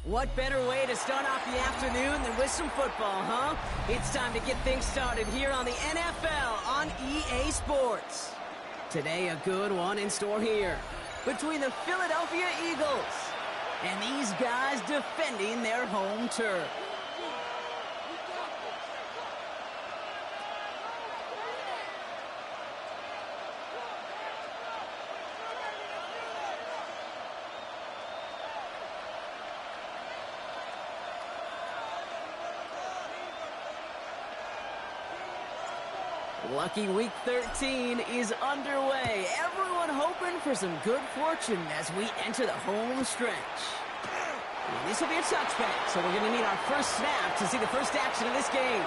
What better way to start off the afternoon than with some football, huh? It's time to get things started here on the NFL on EA Sports. Today, a good one in store here between the Philadelphia Eagles and these guys defending their home turf. Lucky Week 13 is underway. Everyone hoping for some good fortune as we enter the home stretch. And this will be a touchback, so we're going to need our first snap to see the first action of this game.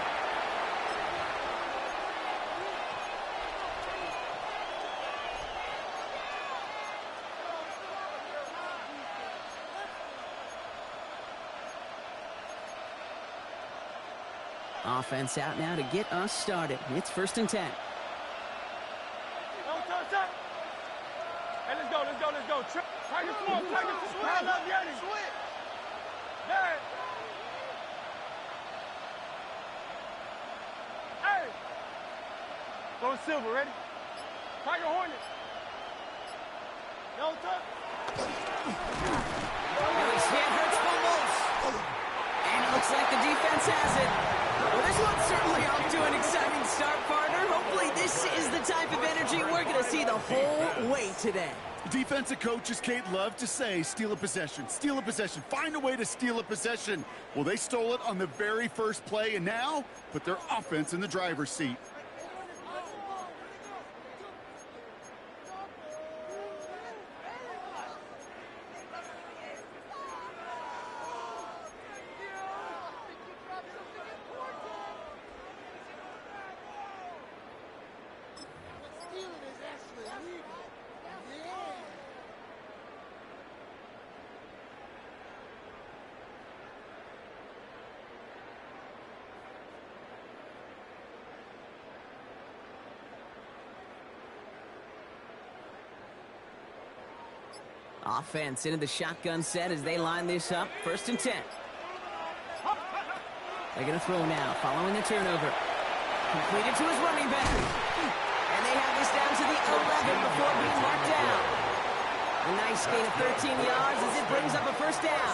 Offense out now to get us started. It's 1st and 10. Hey, let's go. Target small, target small. Parallel the enemy. There. Hey. Go silver, ready? Tiger Hornet. No touch. Billy Smith hurts fumbles. And it looks like the defense has it. Well, this one's certainly off to an exciting start, partner. Hopefully this is the type of energy we're going to see the whole way today. Defensive coaches, Kate, love to say, steal a possession, find a way to steal a possession. Well, they stole it on the very first play, and now put their offense in the driver's seat. Offense into the shotgun set as they line this up. 1st and 10. They're going to throw now, following the turnover. Completed to his running back. And they have this down to the 11 before being marked down. A nice gain of 13 yards as it brings up a 1st down.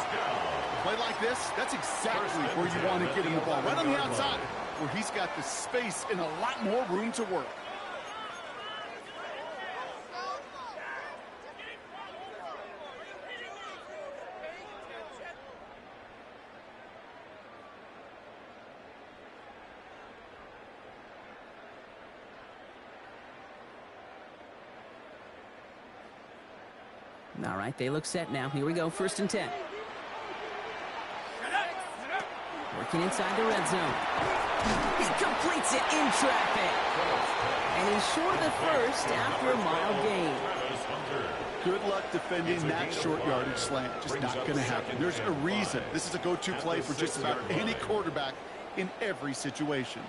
Play like this, that's exactly where you want to get him the ball. Right on the outside, where he's got the space and a lot more room to work. All right, they look set now. Here we go, 1st and 10. Working inside the red zone. He completes it in traffic. And he's short of the first after a mild gain. Good luck defending that short yardage slant. Just not going to happen. There's a reason. This is a go-to play for just about any quarterback in every situation.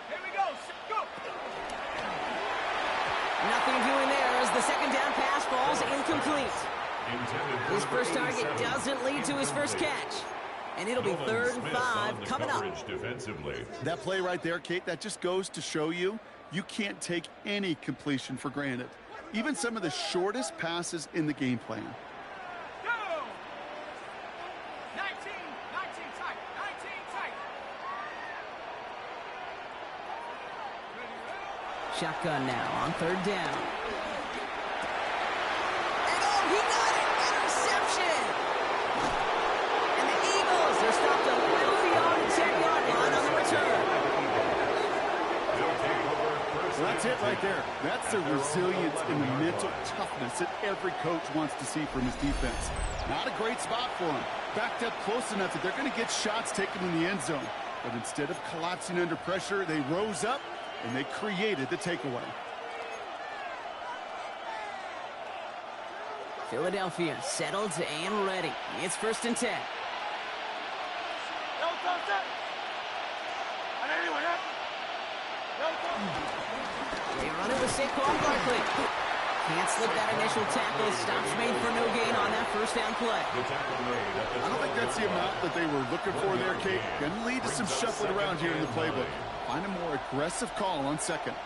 Here we go. Go. Nothing doing there as the 2nd down pass falls incomplete. His first target doesn't lead to his first catch. And it'll be 3rd and 5 coming up. That play right there, Kate, that just goes to show you can't take any completion for granted. Even some of the shortest passes in the game plan. Go. 19 tight. 19 tight. Shotgun now on 3rd down. And oh, he got it! Interception! And the Eagles are stopped a little beyond the 10-yard line on the return. Well, that's it right there. That's the resilience and the mental toughness that every coach wants to see from his defense. Not a great spot for him. Backed up close enough that they're going to get shots taken in the end zone. But instead of collapsing under pressure, they rose up and they created the takeaway. Philadelphia settled and ready. It's 1st and 10. No touch. They run it with Saquon Barkley. Can't slip that initial tackle. Stops made for no gain on that first down play. I don't think that's the amount that they were looking for there, Kate. Going to lead to some shuffling around here in the playbook. Find a more aggressive call on second.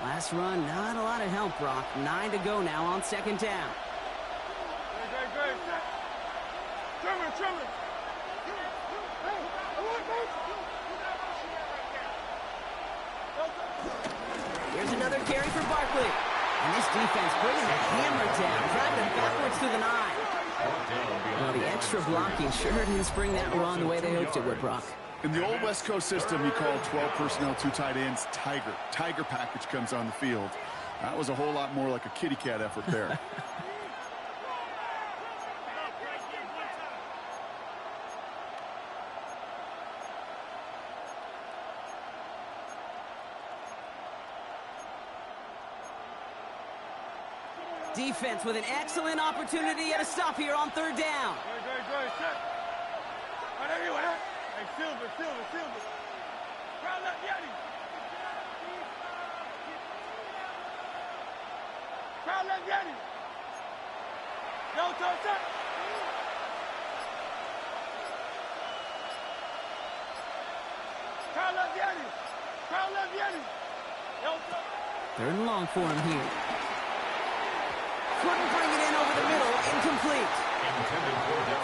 Last run, not a lot of help, Brock. 9 to go now on second down. Great. Trimmer. Here's another carry for Barkley. And this defense bringing the hammer down, driving him backwards to the 9. Well, the extra blocking sure didn't spring that run the way they hoped it would, Brock. In the old West Coast system, you call 12 personnel, 2 tight ends, Tiger. Tiger package comes on the field. That was a whole lot more like a kitty cat effort there. Defense with an excellent opportunity at a stop here on third down. Great. Check. Hey, Silver. Crowd left, Yeti. No, touch. Crowd left, Yeti. No, touch. Third and long for him here. Couldn't bring it in over the middle. Incomplete.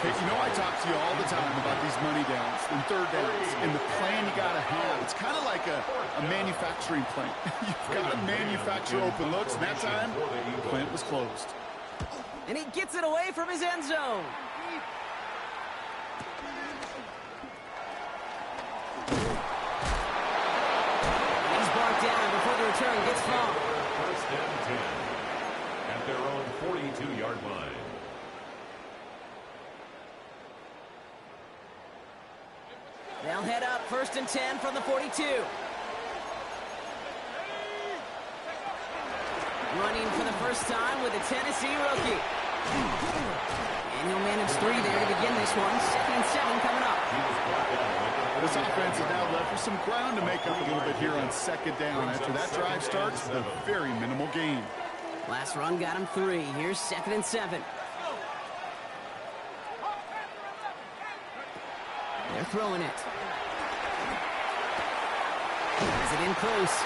Hey, you know I talk to you all the time about these money downs and third downs and the plan you got to have. It's kind of like a manufacturing plant. You've got to manufacture open looks, and that time, the plant was closed. And he gets it away from his end zone. He's brought down before the return gets far. First down 10 at their own 42-yard line. They'll head up first and 10 from the 42. Running for the first time with a Tennessee rookie. And he'll manage 3 there to begin this one. Second and 7 coming up. This offense is now left with some ground to make up a little bit here on second down. After that drive starts, with a very minimal gain. Last run got him 3. Here's second and 7. They're throwing it. Has it in close.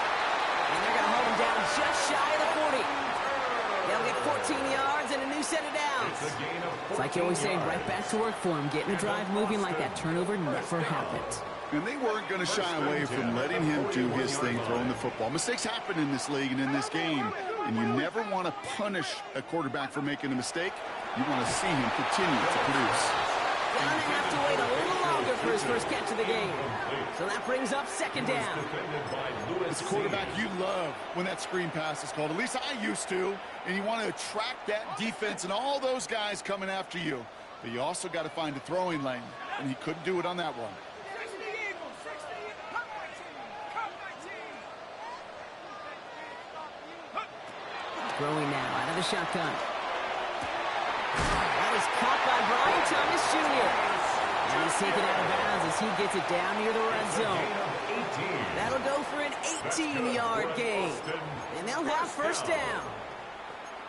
And they're going to hold him down just shy of the 40. They'll get 14 yards and a new set of downs. It's like you always say, right back to work for him. Getting a drive moving like that turnover never happened. And they weren't going to shy away from letting him do his thing, throwing the football. Mistakes happen in this league and in this game, and you never want to punish a quarterback for making a mistake. You want to see him continue to produce. Gonna have to wait a little longer for his first catch of the game. So that brings up second down. As a quarterback, you love when that screen pass is called. At least I used to. And you want to attract that defense and all those guys coming after you. But you also got to find a throwing lane, and he couldn't do it on that one. Throwing now out of the shotgun. That is caught by Brian Thomas Jr. And he's taken out of bounds as he gets it down near the red zone. That'll go for an 18-yard gain. And they'll have first down.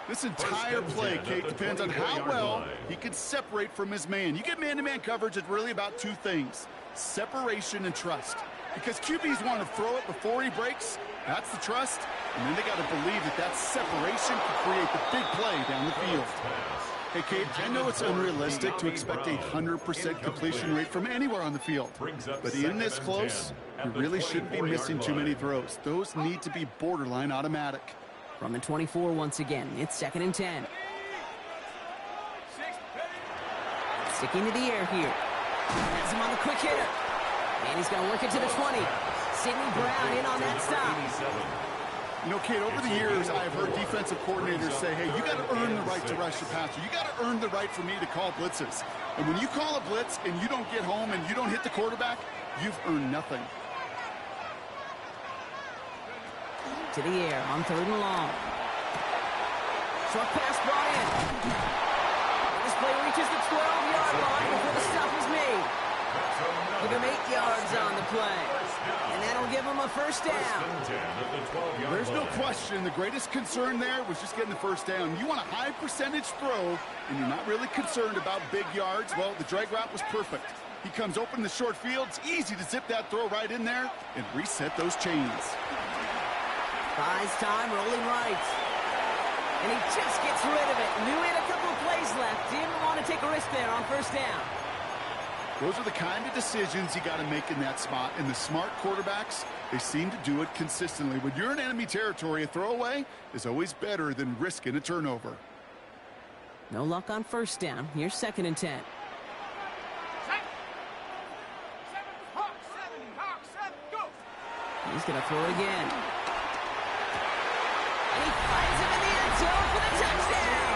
This entire play, Kate, depends on how well he can separate from his man. You get man-to-man coverage, it's really about 2 things: separation and trust. Because QBs want to throw it before he breaks. That's the trust. And then they got to believe that that separation can create the big play down the field. Hey, Kate, I know it's unrealistic to expect a 100% completion rate from anywhere on the field. But in this close, you really shouldn't be missing too many throws. Those need to be borderline automatic. From the 24 once again, it's second and 10. Sticking to the air here. Has him on the quick hitter. And he's going to work it to the 20. Sidney Brown in on that stop. You know, Kate, over the years, I've heard defensive coordinators say, hey, you got to earn the right to rush the passer. You got to earn the right for me to call blitzes. And when you call a blitz and you don't get home and you don't hit the quarterback, you've earned nothing. To the air on third and long. Short pass brought in. This play reaches the 12-yard line before the stop is made. Give him 8 yards on the play. And that'll give him a first down. First and 10 at the 12-yard There's no line. question. The greatest concern there was just getting the first down. You want a high percentage throw, and you're not really concerned about big yards. Well, the drag route was perfect. He comes open in the short field. It's easy to zip that throw right in there and reset those chains. Buys time, rolling right. And he just gets rid of it. Knew he had a couple of plays left. Didn't want to take a risk there on first down. Those are the kind of decisions you got to make in that spot. And the smart quarterbacks, they seem to do it consistently. When you're in enemy territory, a throwaway is always better than risking a turnover. No luck on first down. Here's second and 10. He's going to throw it again. And he finds him in the end zone for the touchdown.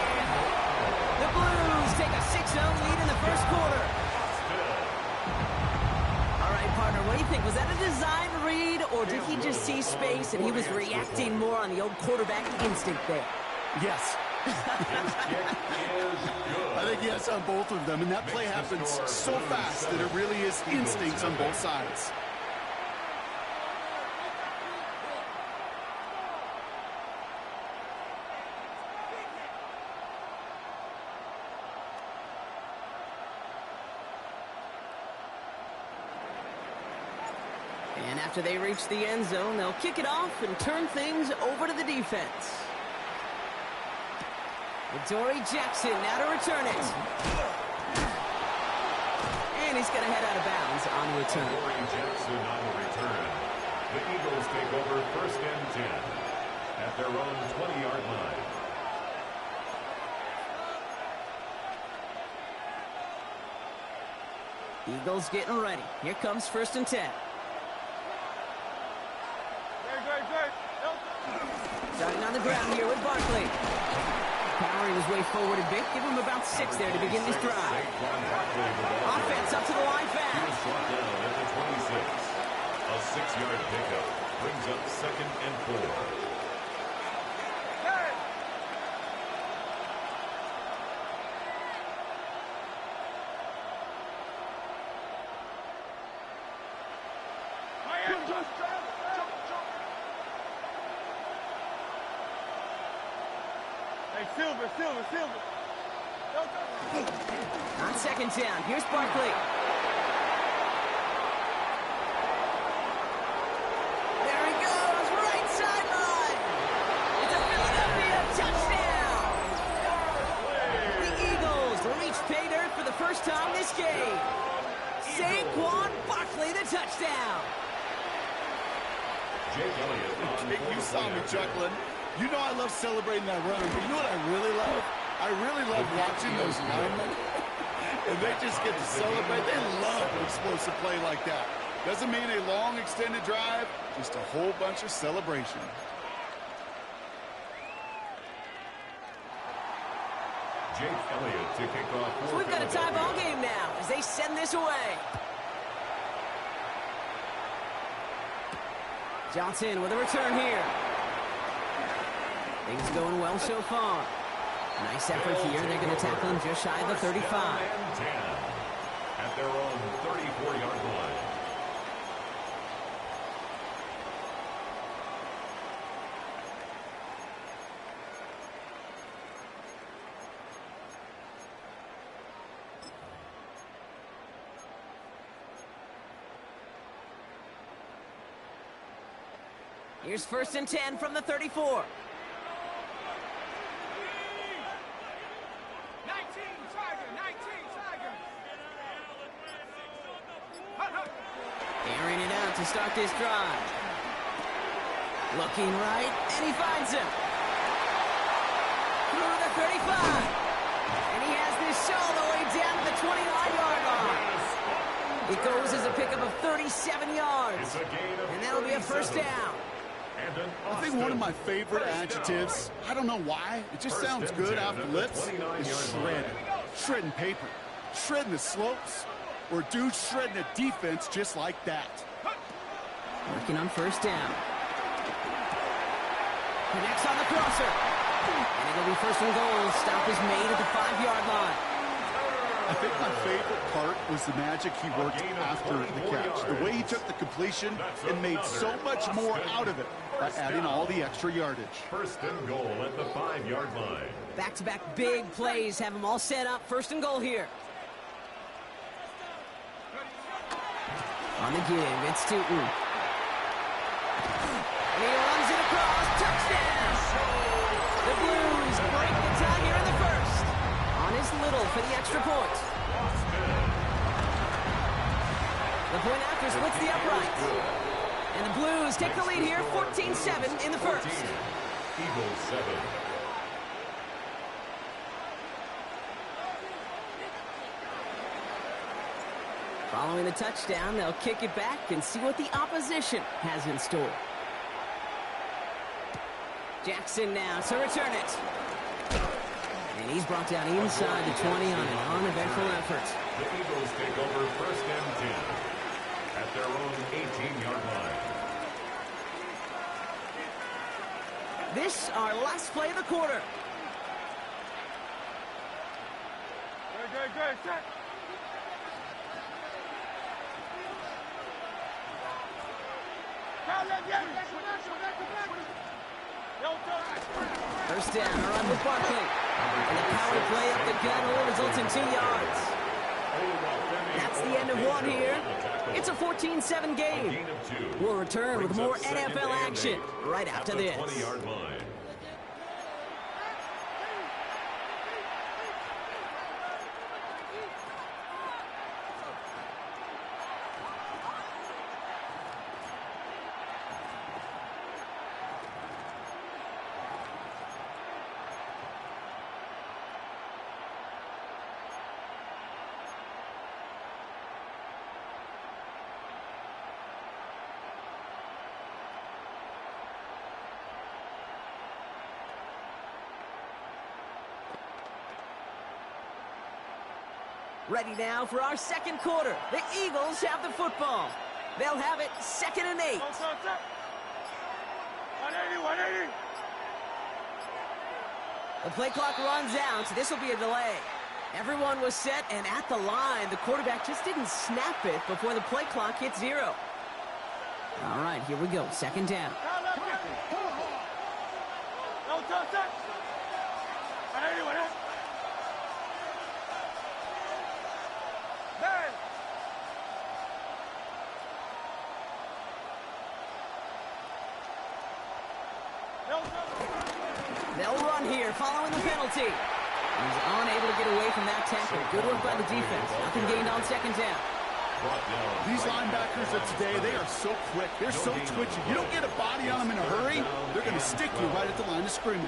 The Blues take a 6-0 lead in the first quarter. All right, partner, what do you think? Was that a design read, or did he just see space and he was reacting more on the old quarterback instinct there? Yes. I think yes on both of them, and that play happens so fast that it really is instincts on both sides. And after they reach the end zone, they'll kick it off and turn things over to the defense. Dory Jackson now to return it. And he's going to head out of bounds on the return. Dory Jackson on the return. The Eagles take over first and 10 at their own 20-yard line. Eagles getting ready. Here comes first and 10. Starting on the ground here with Barkley. Powering his way forward a bit. Give him about 6 there to begin this drive. Offense up to the line He fast. was brought down at the 26. A 6-yard pickup brings up second and 4. Silver. On second down, here's Barkley. There he goes, right sideline. It's a Philadelphia touchdown. The Eagles reach pay dirt for the first time this game. Saquon Barkley, the touchdown. Jake Elliott. You saw me chuckling. You know I love celebrating that run, but you know what I really love? I really love watching those linemen. And they just get to celebrate. They love an explosive play like that. Doesn't mean a long extended drive, just a whole bunch of celebration. Jake Elliott to kick off. So we've got a tie ball game now as they send this away. Johnson with a return here. Things going well so far. Nice effort here. They're going to tackle him just shy of the 35. And 10 at their own 34-yard line. Here's first and 10 from the 34. Airing it out to start this drive. Looking right, and he finds him. Through the 35. And he has this all the way down to the 29-yard line. It goes as a pickup of 37 yards. And that'll be a first down. I think one of my favorite adjectives, I don't know why, it just sounds good off the lips, is shredding. Shredding paper. Shredding the slopes. Or dude shredding a defense just like that. Working on first down. Connects on the crosser. And it'll be first and goal. Stop is made at the 5-yard line. I think my favorite part was the magic he worked after the catch. The way he took the completion and made so much more out of it by adding all the extra yardage. First and goal at the 5-yard line. Back-to-back big plays have them all set up. First and goal here. On the give, it's Tootin. And he runs it across. Touchdown! The Blues break the tie here in the first. On his Little for the extra point. The point after splits the uprights. And the Blues take the lead here, 14-7 in the first. Eagles 7. Following the touchdown, they'll kick it back and see what the opposition has in store. Jackson now to return it. And he's brought down inside the 20 on an uneventful effort. The Eagles take over first and 10 at their own 18-yard line. This, our last play of the quarter. Good, set. First down, a run with Barkley. And the power play up the gut only results in 2 yards. That's the end of one here. It's a 14-7 game. We'll return with more NFL action right after this. 20-yard line. Ready now for our second quarter. The Eagles have the football. They'll have it 2nd and 8. 180. The play clock runs out. This will be a delay. Everyone was set and at the line. The quarterback just didn't snap it before the play clock hit 0. All right, here we go. 2nd down. They'll run here following the penalty. He's unable to get away from that tackle. Good work by the defense. Nothing gained on 2nd down. These linebackers of today, they are so quick. They're so twitchy. You don't get a body on them in a hurry, they're going to stick you right at the line of scrimmage.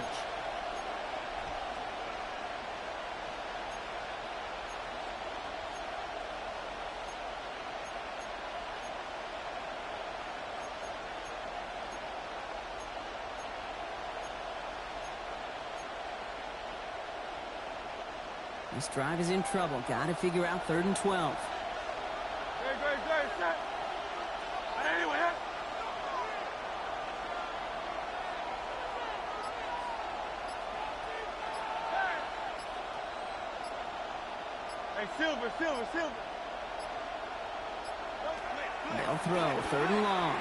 This drive is in trouble. Got to figure out 3rd and 12. Good, set. 180. Hey, Silver. They'll throw. 3rd and long.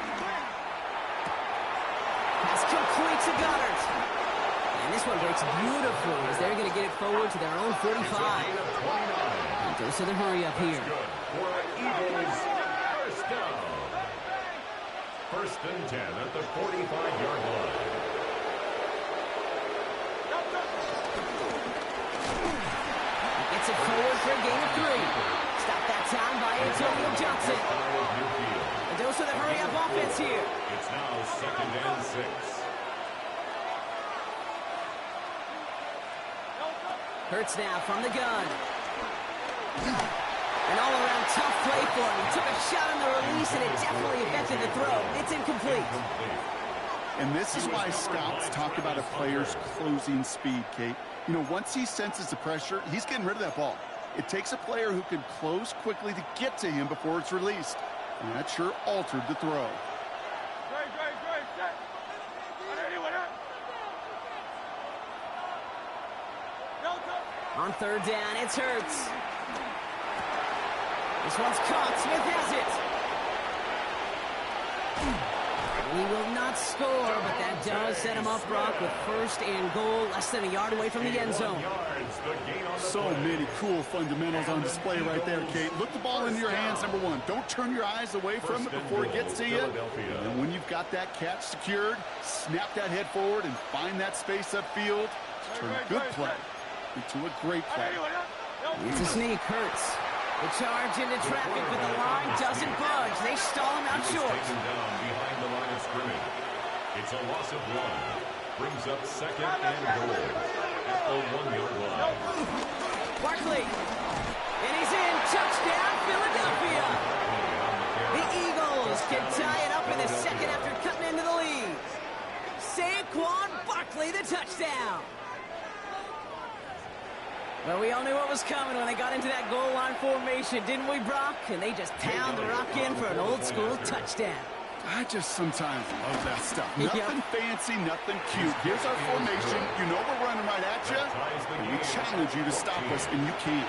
Pass complete to Goddard. And this one breaks beautifully as they're going to get it forward to their own 45. And goes to the hurry up here. For Eagles, first down. 1st and 10 at the 45-yard line. Gets it forward for a gain of 3. Stopped that time by Antonio Johnson. And goes to the hurry-up offense here. It's now 2nd and 6. Hurts now from the gun. An all-around tough play for him. He took a shot on the release, and it definitely affected the throw. It's incomplete. And this is why scouts talk about a player's closing speed, Kate. You know, once he senses the pressure, he's getting rid of that ball. It takes a player who can close quickly to get to him before it's released. And that sure altered the throw. Great, set. 180. On 3rd down, it's Hurts. This one's caught. Smith has it. He will not score, but that does set him up, Brock, with first and goal, less than a yard away from the end zone. So many cool fundamentals on display right there, Kate. Look the ball into your hands, number one. Don't turn your eyes away from it before it gets to you. And when you've got that catch secured, snap that head forward and find that space upfield to turn a good play into a great play. It's a sneak, Hurts. The charge into traffic, but the line doesn't budge. They stall him out short. Taken down behind the line of scrimmage. It's a loss of 1. Brings up second and goal at the 1-yard line. Barkley. And he's in. Touchdown, Philadelphia. The Eagles can tie it up in the second after cutting into the lead. Saquon Barkley, the touchdown. Well, we all knew what was coming when they got into that goal line formation, didn't we, Brock? And they just pound the rock in for an old-school touchdown. I just sometimes love that stuff. Nothing fancy, nothing cute. Here's our formation. You know we're running right at you, and we challenge you to stop us, and you can't.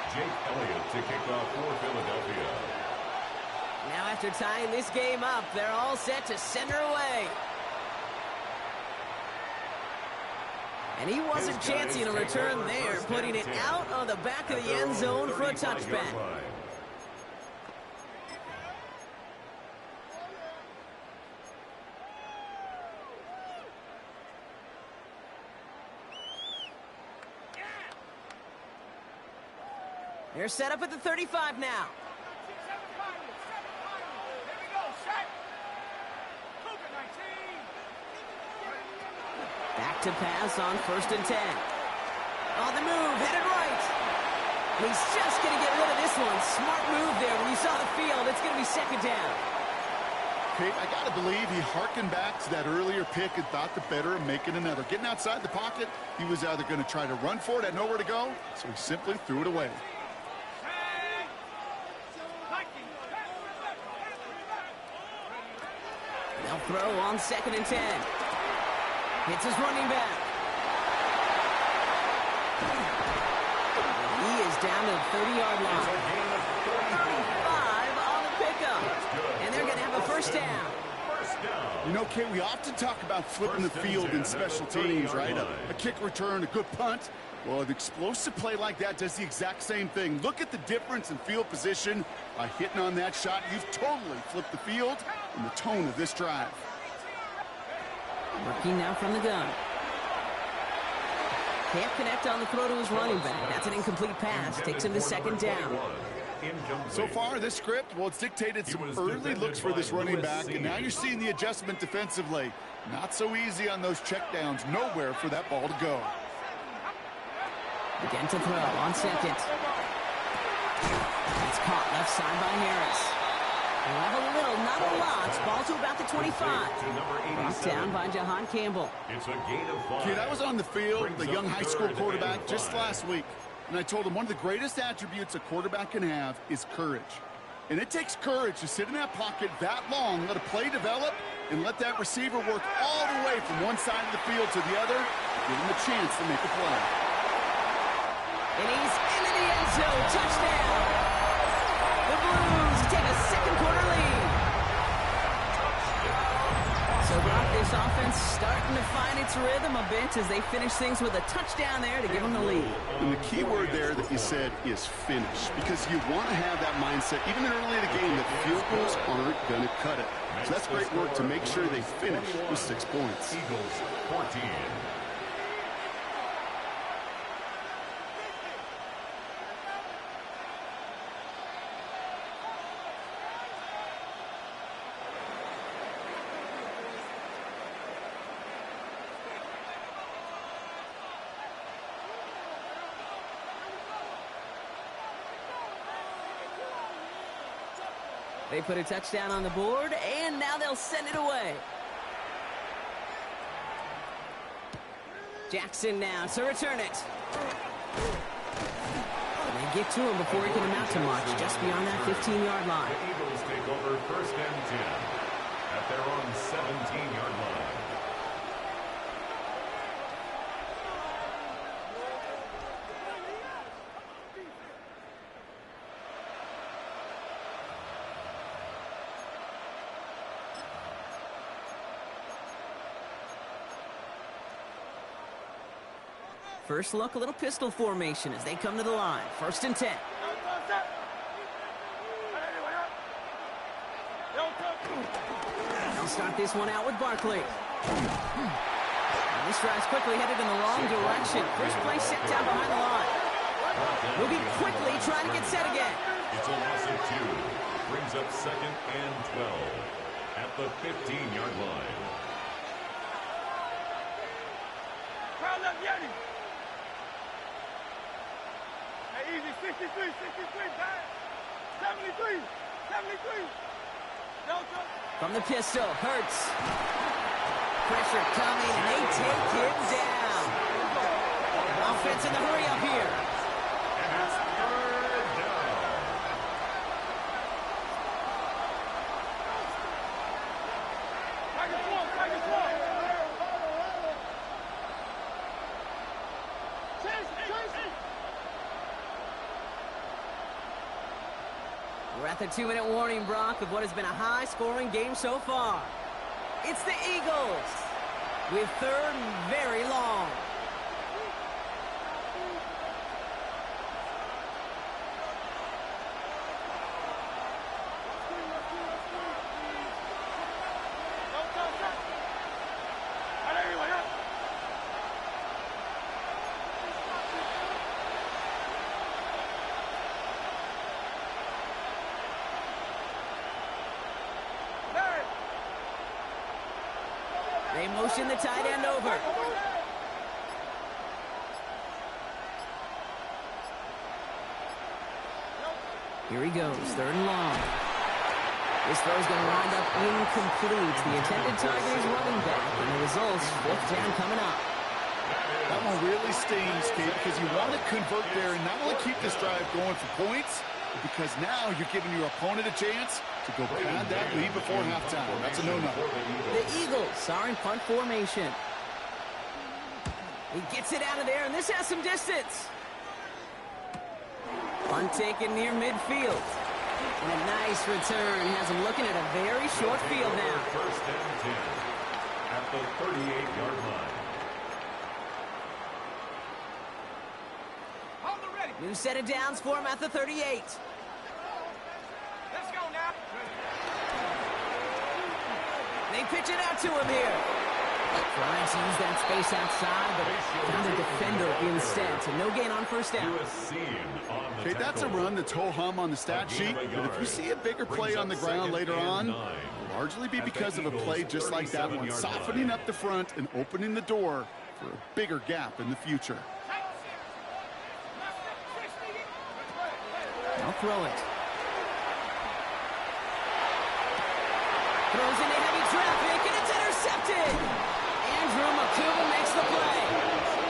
Jake Elliott to kick off for Philadelphia. Now after tying this game up, they're all set to send her away. And he wasn't chancing a return there, putting it out on the back of the end zone for a touchback. They're set up at the 35 now. Back to pass on 1st and 10. On the move, headed right. And he's just going to get rid of this one. Smart move there. When you saw the field, it's going to be second down. Kate, I got to believe he harkened back to that earlier pick and thought the better of making another. Getting outside the pocket, he was either going to try to run for it, had nowhere to go, so he simply threw it away. They'll throw on 2nd and 10. Hits his running back. He is down to the 30-yard line. 35 on the pickup. And they're going to have a first down. You know, Kate, we often talk about flipping the field in special teams, right? A kick return, a good punt. Well, an explosive play like that does the exact same thing. Look at the difference in field position. By hitting on that shot, you've totally flipped the field and the tone of this drive. Working now from the gun. Can't connect on the throw to his running back. That's an incomplete pass. Takes him to second down. So far, this script, well, it's dictated some early looks for this running back, and now you're seeing the adjustment defensively. Not so easy on those checkdowns. Nowhere for that ball to go. Again to throw on 2nd. It's caught left side by Harris. We'll have a little, not a lot. Ball to about the 25. Brought down by Jahan Campbell. It's a gain of 5. Kid, I was on the field, the young high school quarterback, just last week. And I told him one of the greatest attributes a quarterback can have is courage. And it takes courage to sit in that pocket that long, let a play develop, and let that receiver work all the way from one side of the field to the other, give him a chance to make a play. And he's into the end zone. Touchdown. The Blues take a second quarter lead. So Brock, this offense starting to find its rhythm a bit as they finish things with a touchdown there to give them the lead. And the key word there that you said is finish, because you want to have that mindset, even early in the game, that field goals aren't going to cut it. So that's great work to make sure they finish with 6 points. Eagles 14. They put a touchdown on the board, and now they'll send it away. Jackson now to return it. They get to him before he can amount to much, just beyond that 15-yard line. The Eagles take over 1st and 10 at their own 17-yard line. First look, a little pistol formation as they come to the line. 1st and 10. They'll start this one out with Barkley. This drive's quickly headed in the wrong direction. First play set down behind the line. Moving quickly, trying to get set again. It's a loss of 2. Brings up 2nd and 12 at the 15-yard line. Crowd left Yeti. Hey, easy, 63, pass. 73. Delta. From the pistol, Hurts. Pressure coming, and they take him down. Offense in the hurry up here. And it's 3rd down. Tiger swarm. We're at the 2-minute warning, Brock, of what has been a high-scoring game so far. It's the Eagles with 3rd and very long. They motion the tight end over. Here he goes, 3rd and long. This throw's going to wind up incomplete. The intended target is running back, and the result's 5th down coming up. That one really stings, Kate, because you want to convert there and not only keep this drive going for points, but because now you're giving your opponent a chance to go pad that lead before halftime. That's a no-no. The Eagles are in punt formation. He gets it out of there, and this has some distance. Punt taken near midfield. And a nice return has him looking at a very short field now. 1st and 10 at the 38-yard line. New set of downs for him at the 38. Let's go now. They pitch it out to him here. Trying to use that space outside, but found a defender instead, so no gain on 1st down. Okay, that's a run that's ho-hum on the stat sheet, but if you see a bigger play on the ground later on, it'll largely be because of a play just like that one, softening up the front and opening the door for a bigger gap in the future. I'll throw it. Throws into heavy traffic, and it's intercepted. Andrew McCool makes the play.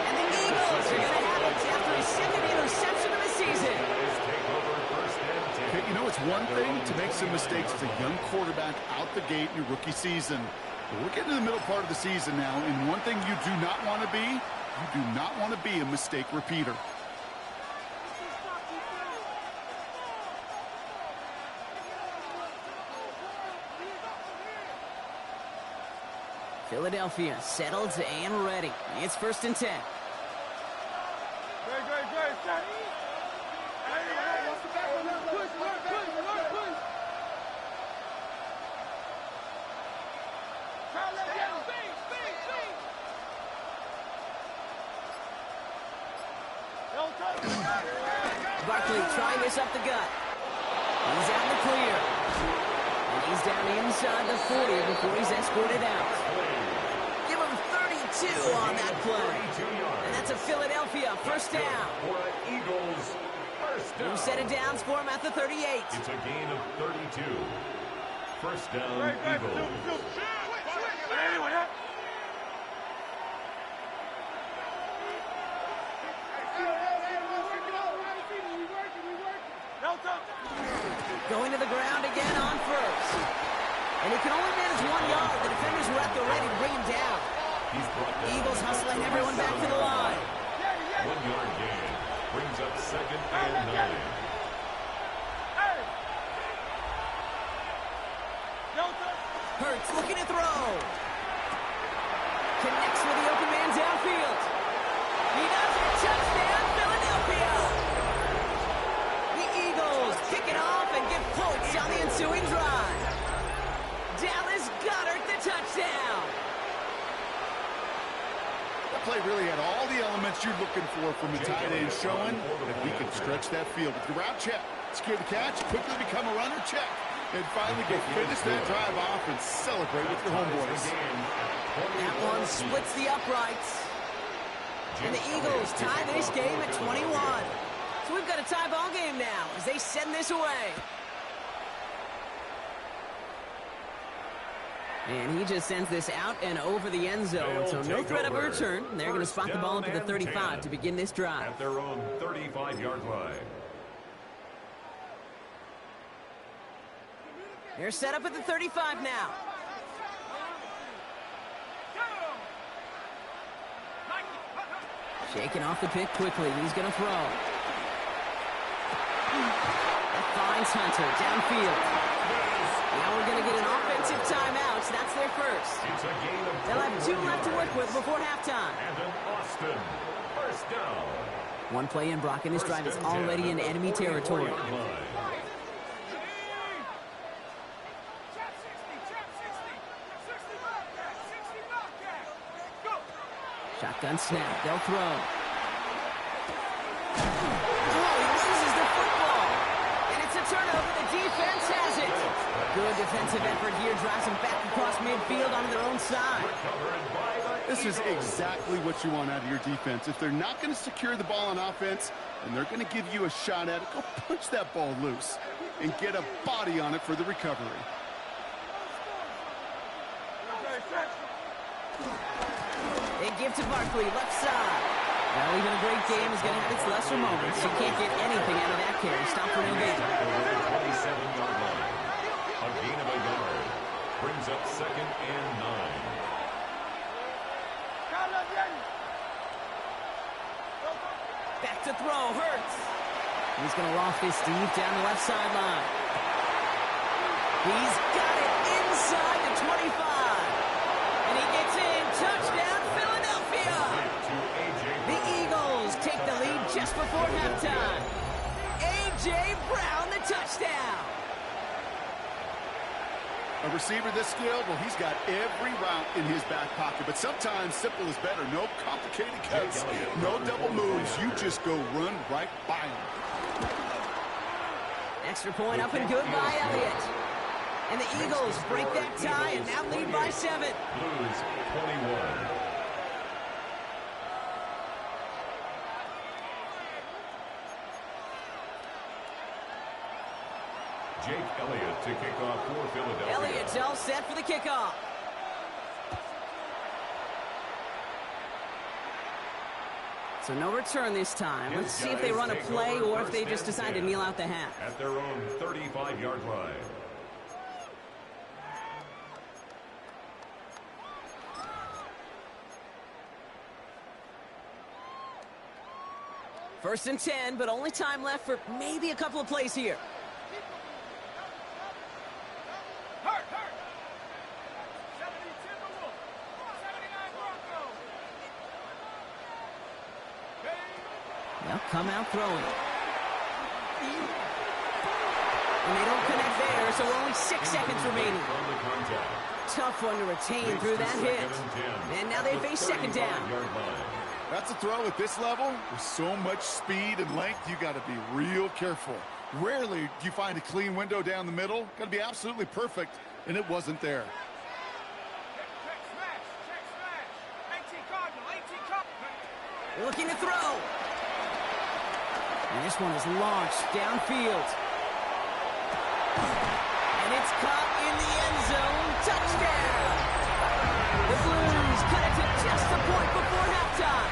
And the Eagles are going to have it after his 2nd interception of the season. Okay, you know, it's one thing to make some mistakes as a young quarterback out the gate in your rookie season. But we're getting to the middle part of the season now, and one thing you do not want to be, you do not want to be a mistake repeater. Philadelphia settled and ready. It's 1st and 10. Great. Set. Push. Barkley trying this up the gut. He's out in the clear. And he's down inside the 40 before he's escorted out. Give him 32 on that play. And that's a Philadelphia 1st down. Eagles, 1st down. New set of downs for him at the 38. It's a gain of 32. 1st down, Eagles. Going to the ground again on 1st. And he can only manage 1 yard. The defenders were at the ready to bring him down. Eagles hustling everyone back to the line. 1 yard gain. Brings up 2nd and 9. Hurts looking to throw. Connects with the open man downfield. He does it. Touchdown, Philadelphia. The Eagles kick it off and get points on the ensuing drive. Dallas Goedert the touchdown. That play really had all the elements you're looking for from a tight end, showing that he can stretch that field with the route check, secure the catch, quickly become a runner check, and finally go finish that drive off and celebrate with your homeboys. That one splits the uprights. And the Eagles tie this game at 21. So we've got a tie ball game now as they send this away. And he just sends this out and over the end zone, so no threat of a return. They're going to spot the ball up at the 35 to begin this drive. At their own 35-yard line. They're set up at the 35 now. Shaking off the pick quickly. He's going to throw. That finds Hunter downfield. Now we're going to get an offensive timeout. So that's their first. It's a gain of They'll have 2 left to work with before halftime. And an Austin first down. One play in, Brock, and this drive is already in enemy territory. Shotgun snap. They'll throw. Oh, he loses the football. And it's a turnover. The defense has it. Good defensive effort here. Drives them back across midfield onto their own side. This is exactly what you want out of your defense. If they're not going to secure the ball on offense, and they're going to give you a shot at it, go punch that ball loose and get a body on it for the recovery. They give to Barkley, left side. Well, even a great game is going to have its lesser moments. You can't get anything out of that carry. Stop for no gain. Over the 27-yard line. A gain of a yard. Brings up 2nd and 9. Back to throw, Hurts. He's going to loft this deep down the left sideline. He's got it inside the 25. And he gets in. Touchdown, Philadelphia. The Eagles take the lead just before halftime. A.J. Brown, the touchdown. A receiver this skilled, well, he's got every route in his back pocket. But sometimes simple is better. No complicated cuts, no double moves. You just go run right by him. Extra point up and good by Elliott. And the Eagles break that tie and now lead by 7. Blues 21. Jake Elliott to kick off for Philadelphia. Elliott's all set for the kickoff. So no return this time. Let's see if they run a play or if they just decide to kneel out the half. At their own 35-yard line. First and 10, but only time left for maybe a couple of plays here. They'll come out throwing. And they don't connect there, so only 6 seconds remaining. Tough one to retain through that hit. And now they face 2nd down. That's a throw at this level. With so much speed and length, you got to be real careful. Rarely do you find a clean window down the middle. Got to be absolutely perfect, and it wasn't there. Looking to throw. And this one is launched downfield. And it's caught in the end zone. Touchdown! The Blues cut it to just a point before halftime.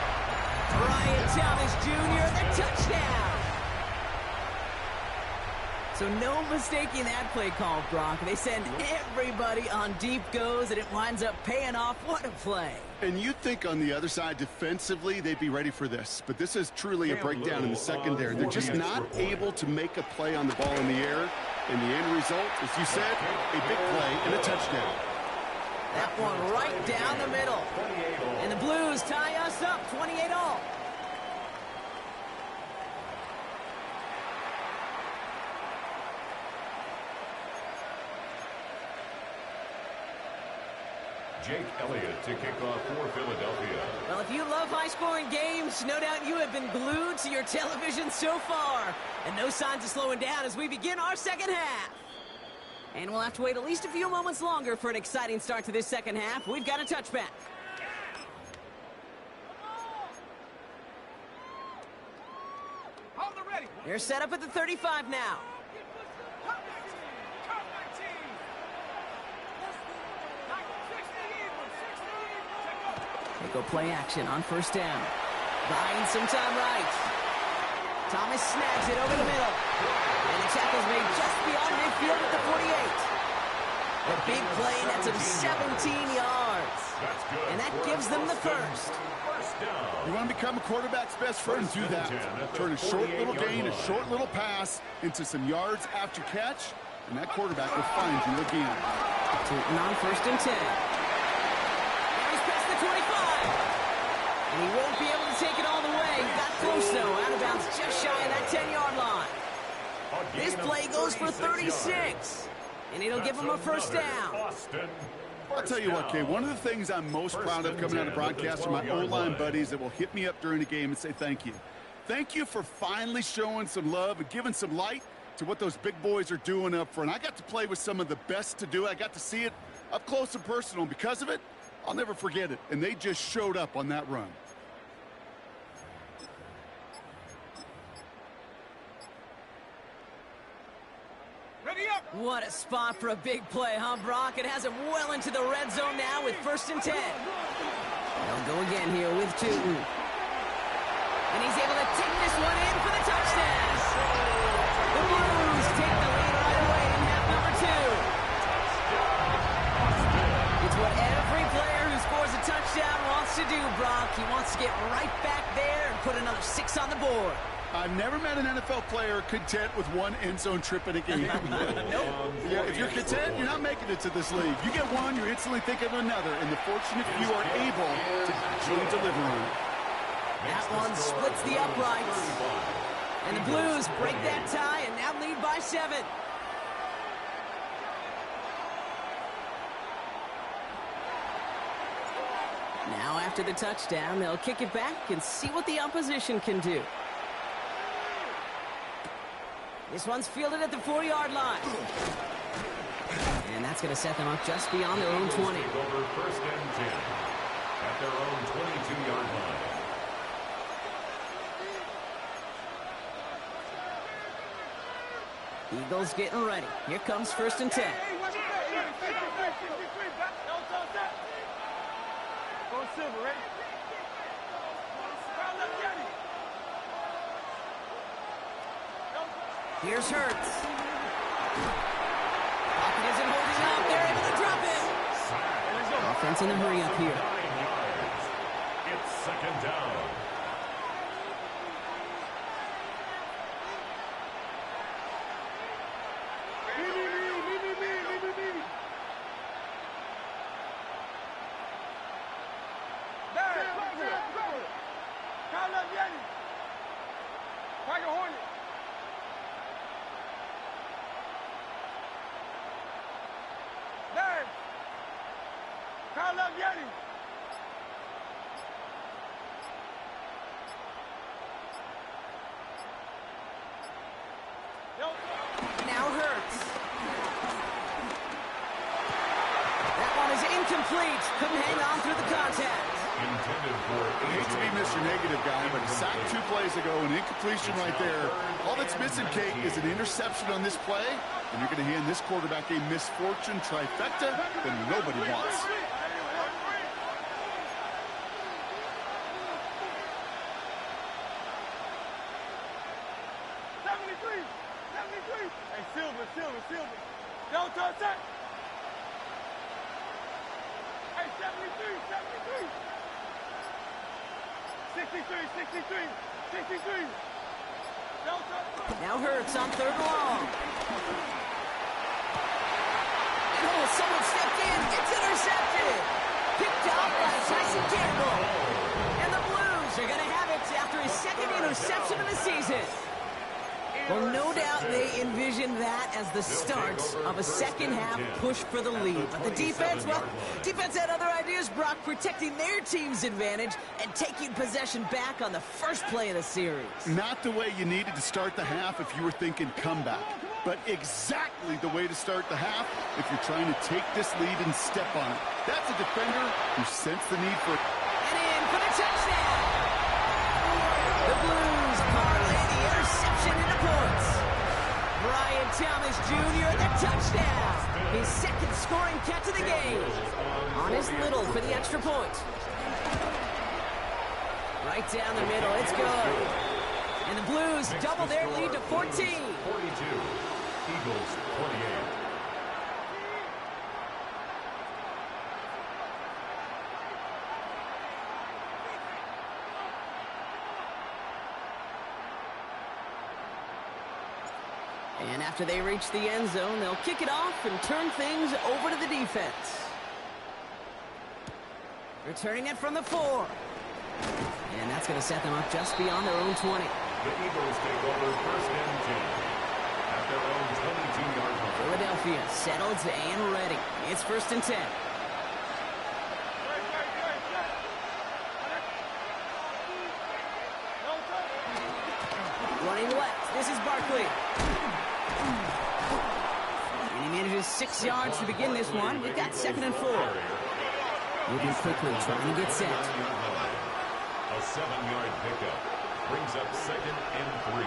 Brian Thomas Jr., the touchdown. So no mistaking that play call, Brock. They send everybody on deep goes, and it winds up paying off. What a play. And you'd think on the other side, defensively, they'd be ready for this. But this is truly a breakdown in the secondary. They're just not able to make a play on the ball in the air. And the end result, as you said, a big play and a touchdown. That one right down the middle. And the Blues tie us up 28 all. Jake Elliott to kick off for Philadelphia. Well, if you love high-scoring games, no doubt you have been glued to your television so far. And no signs of slowing down as we begin our second half. And we'll have to wait at least a few moments longer for an exciting start to this second half. We've got a touchback. They're set up at the 35 now. They go play action on first down. Buying some time right. Thomas snags it over the middle. And the tackle's made just beyond midfield at the 48. A big play nets him 17 yards. And that gives them the first. You want to become a quarterback's best friend, do that. Turn a short little gain, a short little pass into some yards after catch, and that quarterback will find you again. Tootin on first and 10. He's past the 25. And he won't be able to take it all the way. He got close, though. Out of bounds just shy of that 10-yard line. This play goes for 36. And it'll give him a first down. I'll tell you what, Kay, one of the things I'm most proud of coming out of broadcast are my O-line buddies that will hit me up during the game and say thank you. Thank you for finally showing some love and giving some light to what those big boys are doing up front. I got to play with some of the best to do it. I got to see it up close and personal. And because of it, I'll never forget it. And they just showed up on that run. What a spot for a big play, huh, Brock? It has him well into the red zone now with first and 10. They'll go again here with Tootin. And he's able to take this one in for the touchdown. The Blues take the lead right away in half number 2. It's what every player who scores a touchdown wants to do, Brock. He wants to get right back there and put another 6 on the board. I've never met an NFL player content with one end zone trip in a game. Nope. Yeah, if you're content, you're not making it to this league. You get one, you're instantly thinking of another, and the fortunate few are able to actually deliver on it. That one splits the uprights. And the Blues break that tie and now lead by 7. Now after the touchdown, they'll kick it back and see what the opposition can do. This one's fielded at the 4-yard line. And that's going to set them up just beyond their own 20. Over first and 10 at their own 22-yard line. Eagles getting ready. Here comes first and 10. Go Silver, ready? Here's Hurts. Pocket isn't holding up. They're able to drop it. Offense in the hurry up here. 9 yards. It's second down. Now Hurts. That one is incomplete. Couldn't hang on through the contact. Intended for I hate to be Mr. Negative guy, but a sack 2 plays ago, an incompletion right there. All that's missing, Kate, is an interception on this play, and you're going to hand this quarterback a misfortune trifecta that nobody wants. Hey, Silver. Don't touch that. Hey, 73. 63. Don't touch that. Now Hurts on third and long. Oh, someone stepped in. It's intercepted. Picked off by Tyson Campbell. And the Blues are going to have it after his second interception of the season. Well, no doubt they envisioned that as the start of a second-half push for the lead. But the defense, well, defense had other ideas, Brock, protecting their team's advantage and taking possession back on the first play of the series. Not the way you needed to start the half if you were thinking comeback, but exactly the way to start the half if you're trying to take this lead and step on it. That's a defender who sensed the need for... And in for the touchdown! The Blues parlay the interception into points. Brian Thomas Jr. the touchdown. His second scoring catch of the game. Honest Little for the extra point. Right down the middle, it's good. And the Blues double their lead to 14. 42. Eagles 28. And after they reach the end zone, they'll kick it off and turn things over to the defense. Returning it from the 4. And that's going to set them up just beyond their own 20. The Eagles take over first and 10 at their own 22-yard line. Philadelphia settled and ready. It's first and 10. Running left. This is Barkley. And he manages 6 yards to begin this one. We've got second and 4. Moving quickly, trying to get set. A 7-yard pickup brings up second and 3.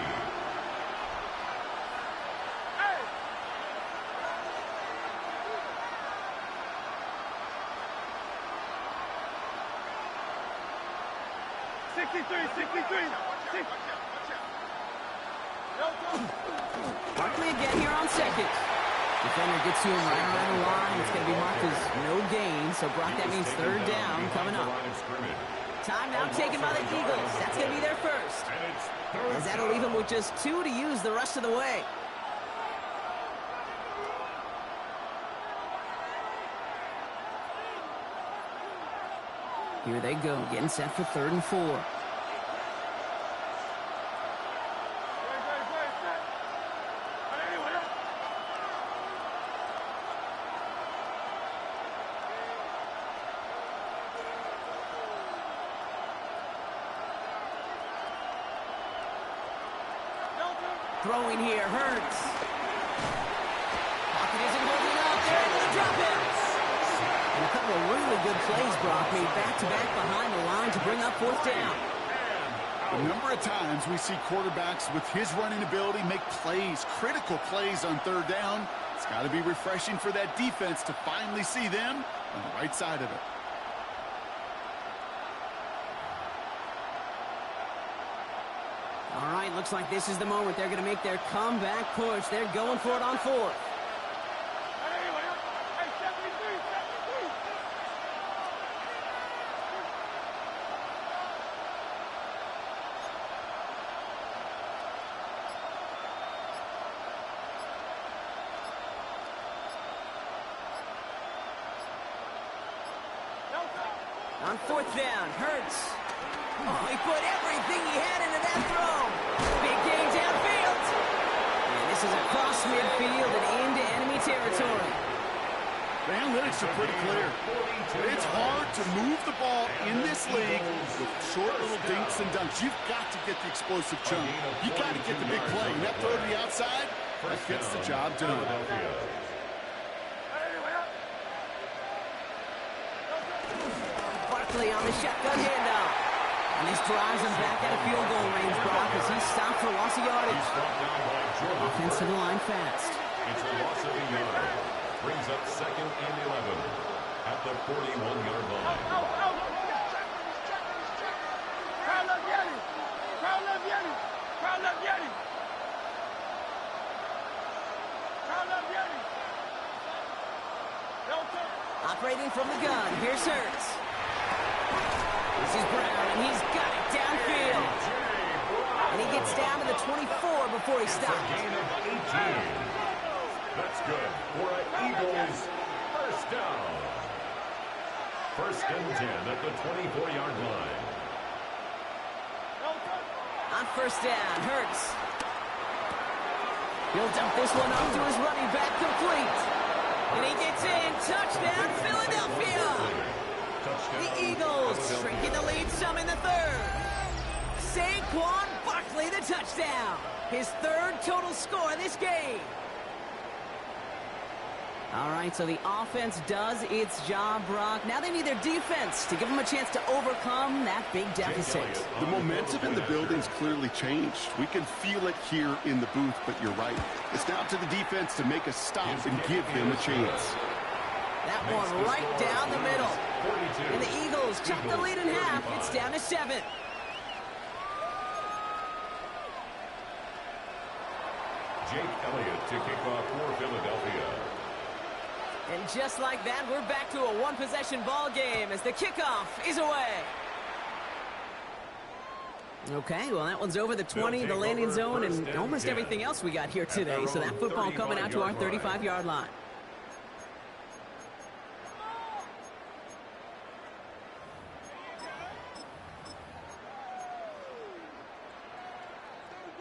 Barkley again here on second. Defender gets to him right around the line. It's going to be marked as no gain. So, Brock, that means third down coming up. Timeout taken by the Eagles. That's going to be their first. As that'll leave them with just 2 to use the rest of the way. Here they go, getting set for third and 4. Throwing here, Hurts. Pocket isn't holding up. They're able to drop it. And a couple of really good plays, Brock, made back-to-back behind the line to bring up fourth down. A number of times we see quarterbacks with his running ability make plays, critical plays on third down. It's got to be refreshing for that defense to finally see them on the right side of it. All right, looks like this is the moment they're going to make their comeback push. They're going for it on fourth. On fourth down, Hurts. Oh, he put everything he had into that throw. Big gain downfield. And this is across midfield and into enemy territory. The analytics are pretty clear. It's hard to move the ball in this league with short little dinks and dunks. You've got to get the explosive chunk. You've got to get the big play. And that throw to the outside, that gets the job done. Barkley on the shotgun handoff. And this drives him back out of field goal range, Brock, as he's stopped for loss of yardage. Offensive line fast. It's a loss of a yard. Brings up second and 11 at the 41-yard line. Operating from the gun, here's Hurts. This is Brown, and he's got it downfield. And he gets down to the 24 before he stops. A gain of 18. That's good for an Eagles first down. First and 10 at the 24-yard line. On first down, Hurts. He'll dump this one off to his running back, complete. And he gets in. Touchdown, Philadelphia. The Eagles shrinking the lead some in the third. Saquon Barkley, the touchdown. His third total score this game. All right, so the offense does its job, Brock. Now they need their defense to give them a chance to overcome that big deficit. The momentum in the building's clearly changed. We can feel it here in the booth, but you're right. It's now to the defense to make a stop and give them a chance. That one right down the middle. And the Eagles chop the lead in half. It's down to 7. Jake Elliott to kick off for Philadelphia. And just like that, we're back to a one-possession ball game as the kickoff is away. Okay, well, that one's over the 20, the landing zone, and almost everything else we got here today. So that football coming out to our 35-yard line.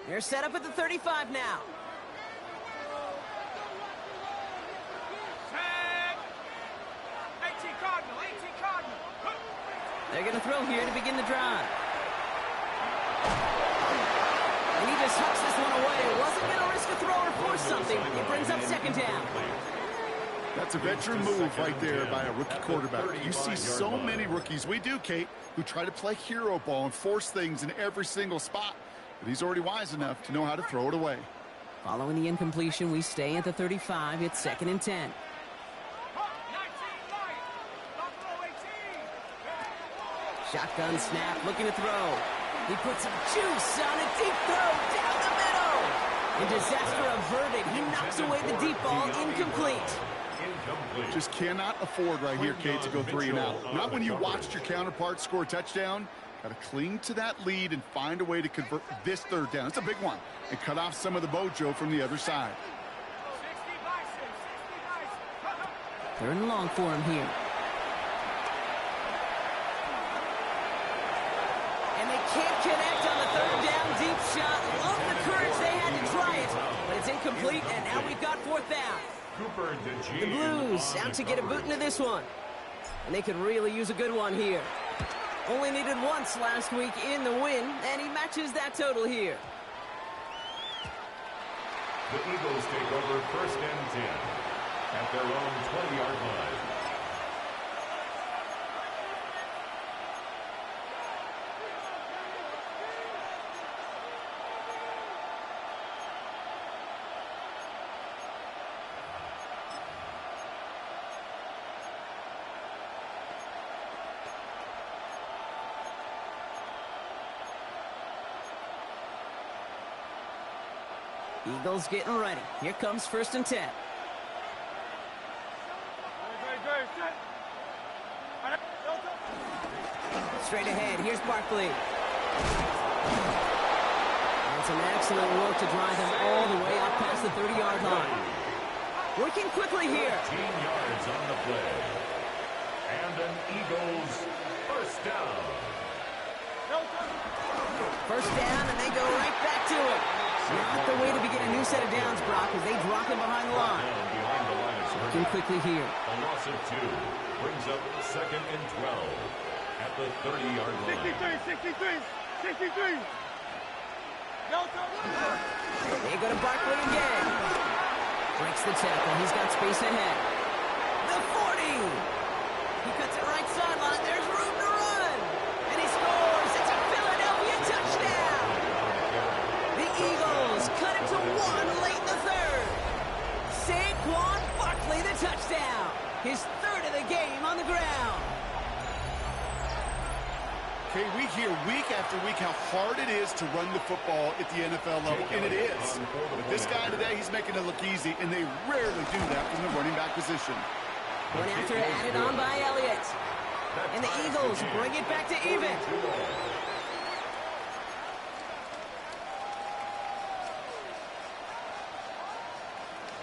They're set up at the 35 now. They're going to throw here to begin the drive. And he just hucks this one away. Wasn't going to risk a throw or force something. It brings up second down. That's a veteran move right there by a rookie quarterback. You see so many rookies, we do, Kate, who try to play hero ball and force things in every single spot. But he's already wise enough to know how to throw it away. Following the incompletion, we stay at the 35. It's 2nd and 10. Shotgun snap, looking to throw. He puts some juice on a deep throw down the middle. And disaster averted. He knocks away the deep ball, incomplete. Just cannot afford right here, Kate, to go 3 and out. Not when you watched your counterpart score a touchdown. Got to cling to that lead and find a way to convert this 3rd down. It's a big one. And cut off some of the mojo from the other side. 3rd and long for him here. And they can't connect on the 3rd down deep shot. Love the courage they had to try it. But it's incomplete, and now we've got 4th down. The Blues out to get a boot into this one. And they could really use a good one here. Only needed once last week in the win, and he matches that total here. The Eagles take over 1st and 10 at their own 20-yard line. Eagles getting ready. Here comes 1st and 10. Straight ahead. Here's Barkley. And some excellent work to drive him all the way up past the 30-yard line. Working quickly here. 15 yards on the play. And an Eagles 1st down. 1st down, and they go right back to it. Not the way to begin a new set of downs, Brock, as they drop him behind the line. Working quickly here. A loss of 2 brings up 2nd and 12 at the 30-yard line. 63. They go to Barkley again. Breaks the tackle. He's got space ahead. The 40. He cuts it right sideline. There's room to run. And he scores. It's a Philadelphia touchdown. The Eagles cut it to 1 late in the 3rd. Saquon Barkley, the touchdown. His 3rd of the game on the ground. Okay, we hear week after week how hard it is to run the football at the NFL level, and it is. But this guy today, he's making it look easy, and they rarely do that from the running back position. One after added on by Elliott. And the Eagles bring it back to even.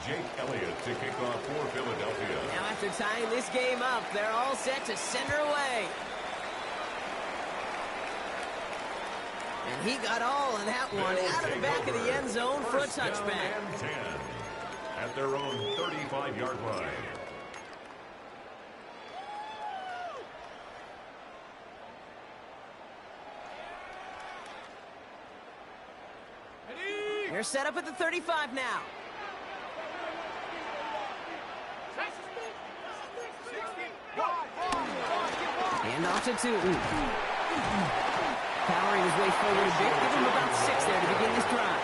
Jake Elliott to kick off for Philadelphia. Now after tying this game up, they're all set to send her away. And he got all of that one out of the back of the end zone for a touchback. And 10 at their own 35-yard line. They're set up at the 35 now. Hand off to Tootin. Powering his way forward a bit. Give him about 6 there to begin this drive.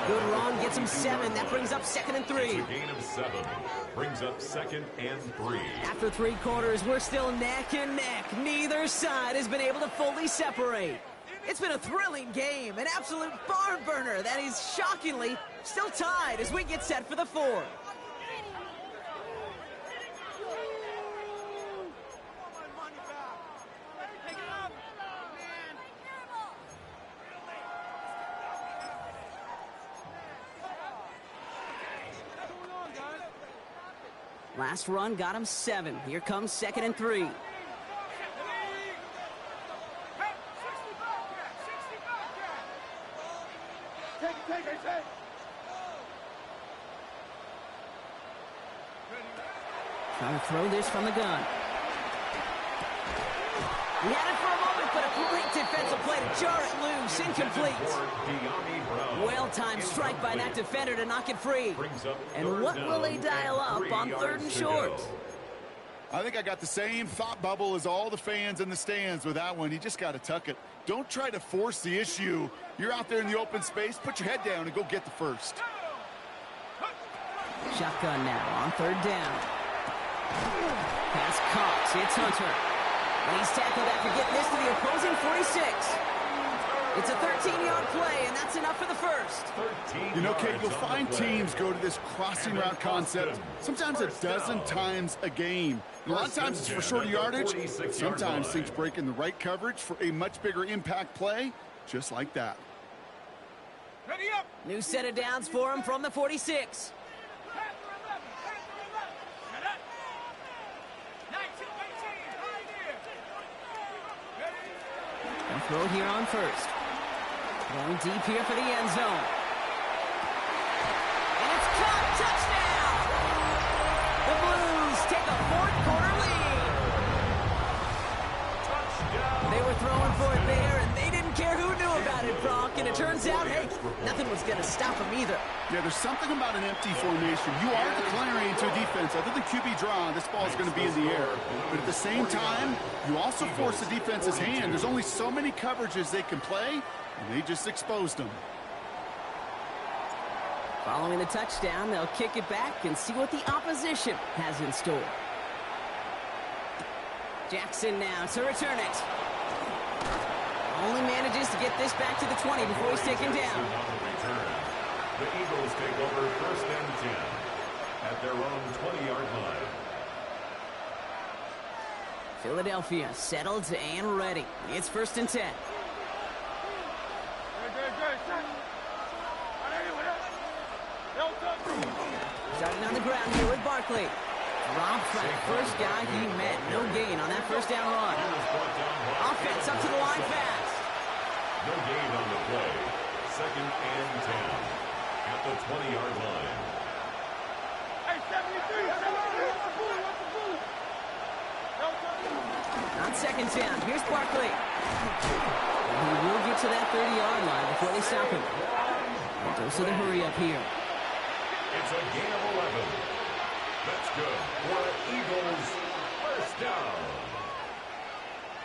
Good run, gets him 7. That brings up 2nd and 3. It's a gain of 7. Brings up 2nd and 3. After 3 quarters, we're still neck and neck. Neither side has been able to fully separate. It's been a thrilling game, an absolute barn burner that is shockingly still tied as we get set for the 4th. Last run got him 7. Here comes 2nd and 3. Trying to throw this from the gun. He had it for a moment, but a great defensive play to jar it loose. Incomplete. Well-timed strike by that defender to knock it free. And what will they dial up on 3rd and short? I think I got the same thought bubble as all the fans in the stands with that one. You just got to tuck it. Don't try to force the issue. You're out there in the open space. Put your head down and go get the first. Shotgun now on 3rd down. Pass caught. It's Hunter. And he's tackled after getting this to the opposing 46. It's a 13-yard play, and that's enough for the first. You know, Kate, you'll find teams go to this crossing route concept sometimes a dozen times a game. A lot of times it's for shorter yardage. Sometimes things break in the right coverage for a much bigger impact play, just like that. Ready up. New set of downs for him from the 46. And throw here on 1st. Going deep here for the end zone. And it's caught. Touchdown! The Blues take a 4th quarter lead. They were throwing for it there, and they didn't care who knew about it, Brock. And it turns out, hey, nothing was going to stop them either. Yeah, there's something about an empty formation. You are declaring to a defense, other than QB draw, this ball is going to be in the air. But at the same time, you also force the defense's hand. There's only so many coverages they can play, and they just exposed them. Following the touchdown, they'll kick it back and see what the opposition has in store. Jackson now to return it. Only manages to get this back to the 20 before he's taken down. The Eagles take over 1st and 10 at their own 20-yard line. Philadelphia settled and ready. It's 1st and 10. Starting on the ground here with Barkley. Dropped by the first guy he met. No gain on that 1st down run. Offense up to the line fast. No gain on the play. 2nd and 10 at the 20-yard line. Hey, 73, 73. On 2nd down, here's Barkley. And he will get to that 30-yard line before they stop him. Dose of the hurry up here. It's a gain of 11. That's good for the Eagles. 1st down.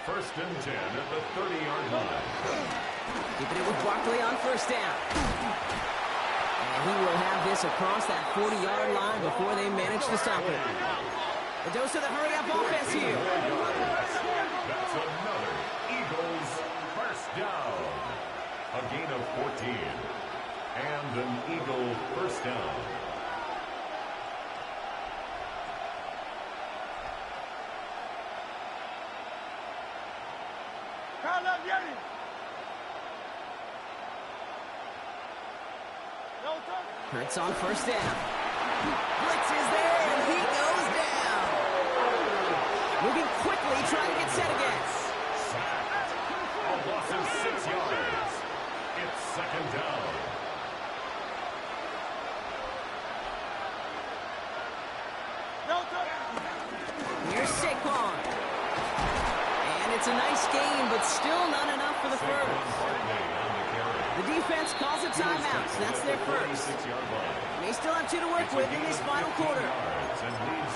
1st and 10 at the 30-yard line. Keeping it with Barkley on 1st down. And he will have this across that 40-yard line before they manage to stop him. The dose of the hurry-up offense here. That's another Eagles 1st down. A gain of 14. And an Eagle 1st down. Hurts on 1st down. Blitz is there, and he goes down. Moving quickly, trying to get set again. A loss of 6 yards. Here's Saquon. And it's a nice game, but still not enough for the first. The defense calls a timeout, so that's their first. They still have 2 to work with in this final quarter.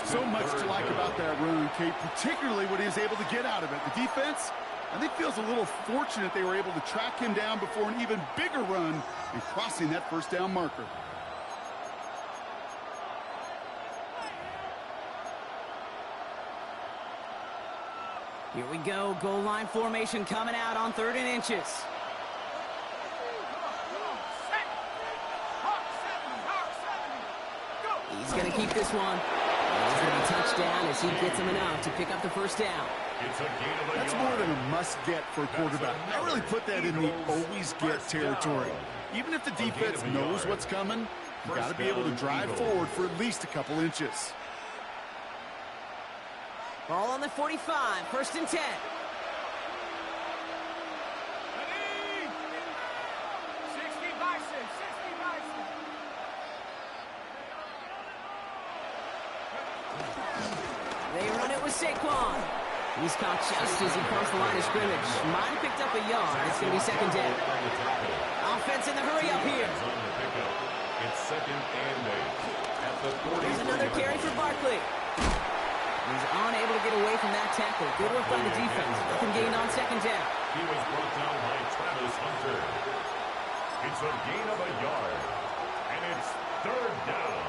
So much to like about that run, Kate, particularly what he was able to get out of it. The defense, I think, feels a little fortunate they were able to track him down before an even bigger run and crossing that first down marker. Here we go, goal line formation coming out on 3rd and inches. He's going to keep this one. He's going to be touchdown as he gets him enough to pick up the first down. That's more than a must-get for a quarterback. I really put that in the always-get territory. Even if the defense knows what's coming, you got to be able to drive forward for at least a couple inches. Ball on the 45, 1st and 10. They run it with Saquon. He's caught just as he crossed the line of scrimmage. Might have picked up a yard. It's going to be 2nd down. Offense in the hurry up here. It's 2nd and 8 at the 40. There's another carry for Barkley. He's unable to get away from that tackle. Good work by the defense. Nothing gained on 2nd down. He was brought down by Travis Hunter. It's a gain of a yard. And it's 3rd down.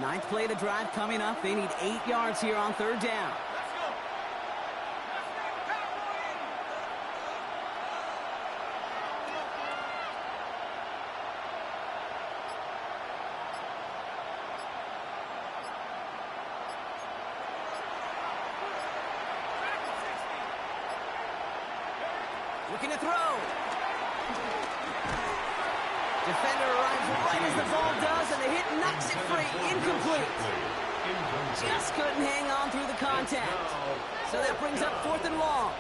Ninth play of the drive coming up. They need 8 yards here on 3rd down. Looking to throw. Defender arrives right as the ball does, and the hit knocks it free. Incomplete. Just couldn't hang on through the contact. So that brings up 4th and long.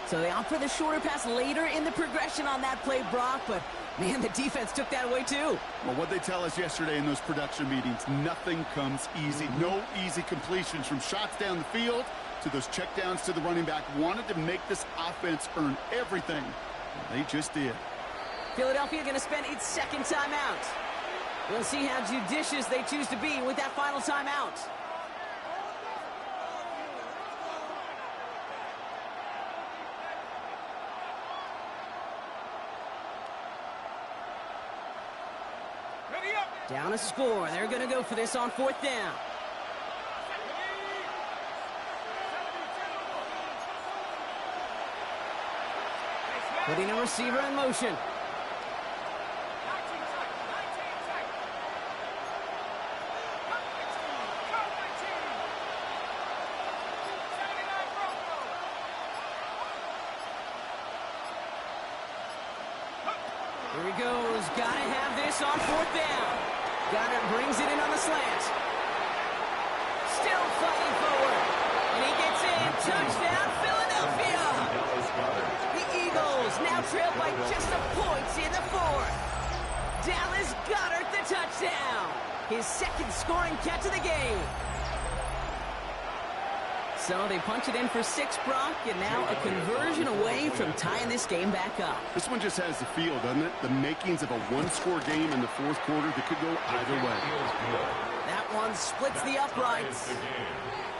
So they opt for the shorter pass later in the progression on that play, Brock, but man, the defense took that away too. Well, what they tell us yesterday in those production meetings, nothing comes easy. No easy completions from shots down the field to those checkdowns to the running back. Wanted to make this offense earn everything. They just did. Philadelphia going to spend its 2nd timeout. We'll see how judicious they choose to be with that final timeout. Down a score. They're going to go for this on 4th down. Putting a receiver in motion. Here he goes. Got to have this on 4th down. Goddard brings it in on the slant. Still fighting forward. And he gets in. Touchdown, Philadelphia. The Eagles now trail by just a point in the 4th. Dallas Goedert the touchdown. His 2nd scoring catch of the game. So they punch it in for 6, Brock, and now a conversion away from tying this game back up. This one just has the feel, doesn't it? The makings of a one-score game in the 4th quarter that could go either way. That one splits the uprights.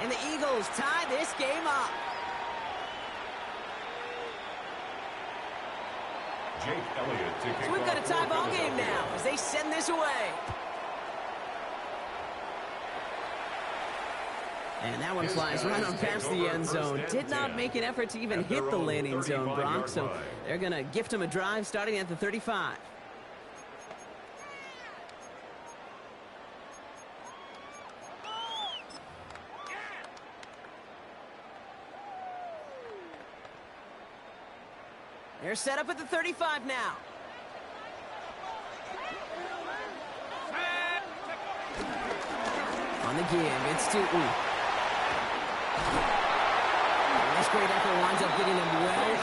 And the Eagles tie this game up. So we've got a tie ball game now as they send this away. And that one flies right on past the end zone. Did not make an effort to even hit the landing zone, Brock. So they're going to gift him a drive starting at the 35. They're set up at the 35 now. On the give, it's Tootin. This great effort winds up getting them well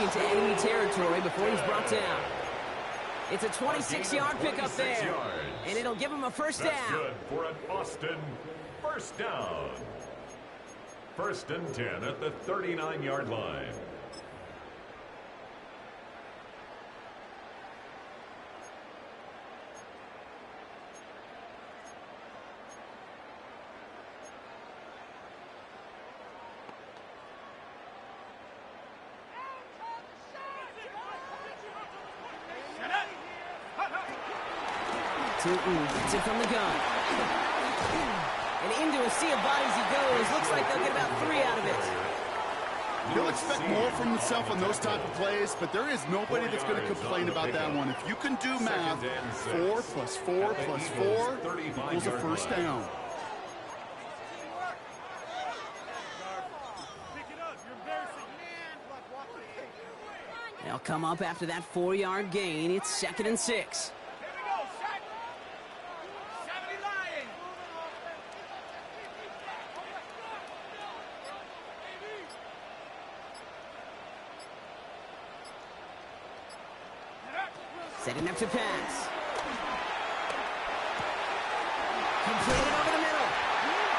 territory before he's brought down. It's a 26-yard pickup there, and it'll give him a first down. That's good for an Austin first down. 1st and 10 at the 39-yard line. Gets it from the gun. And into a sea of bodies he goes. Looks like they'll get about 3 out of it. He'll expect more from himself on those type of plays, but there is nobody that's going to complain about that one. If you can do math, 4 plus 4 plus 4 equals a first down. They'll come up after that 4-yard gain. It's 2nd and 6. Setting up to pass. Completed over the middle.